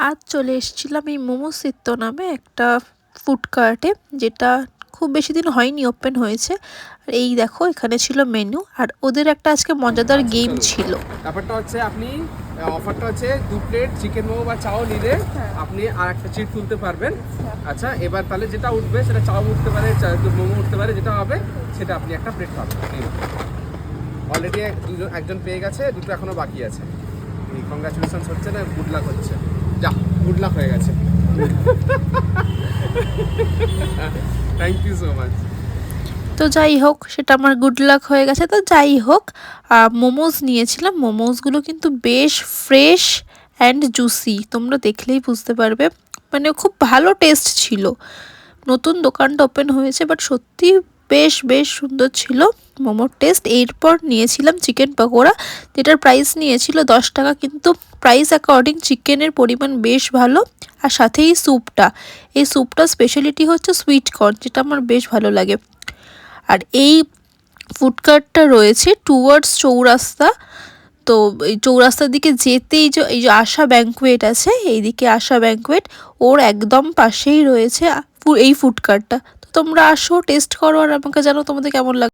আজ চলে এসেছিলাম এই মোমো সিত্তো নামে একটা ফুড কার্টে, যেটা খুব বেশি দিন হয়নি, ওপেন হয়েছে। আর এই দেখো এখানে ছিল মেনু, আর ওদের একটা আজকে মজাদার গেম ছিল। ব্যাপারটা হচ্ছে আপনি অফারটা হচ্ছে 2 প্লেট চিকেন মোমো বা চাও নিলে আপনি আর একটা চিট তুলতে পারবেন। আচ্ছা, এবার তাহলে যেটা উঠবে সেটা চাও উঠতে পারে, মোমো উঠতে পারে, যেটা হবে সেটা আপনি একটা প্লেট পাবেন। অলরেডি একজন পেয়ে গেছে, দুটো এখনো বাকি আছে। কংগ্রাচুলেশনস হচ্ছে না, গুড লাক হচ্ছে। যা, গুড লাক হয়ে গেছে। Thank you so much. তো যাই হোক, সেটা আমার গুড লাক হয়ে গেছে। তো যাই হোক, মোমোজ নিয়েছিলাম। মোমোজগুলো কিন্তু বেশ ফ্রেশ অ্যান্ড জুসি, তোমরা দেখলেই বুঝতে পারবে। মানে খুব ভালো টেস্ট ছিল। নতুন দোকানটা ওপেন হয়েছে, বাট সত্যি বেশ বেশ সুন্দর ছিল মোমোর টেস্ট। এরপর নিয়েছিলাম চিকেন পকোড়া, যেটার প্রাইস নিয়েছিল 10 টাকা, কিন্তু প্রাইস অ্যাকর্ডিং চিকেনের পরিমাণ বেশ ভালো। আর সাথে এই স্যুপটা স্পেশালিটি হচ্ছে সুইট কর্ন, যেটা আমার বেশ ভালো লাগে। আর এই ফুড কার্টটা রয়েছে টুয়ার্ডস চৌরাস্তা। তো এই চৌরাস্তার দিকে যেতেই এই যে আশা ব্যাঙ্কুয়েট আছে, এইদিকে আশা ব্যাঙ্কুয়েট, ওর একদম পাশেই রয়েছে এই ফুড কার্টটা। তো তোমরা আসো, টেস্ট করো, আর আমাকে জানো তোমাদের কেমন লাগে।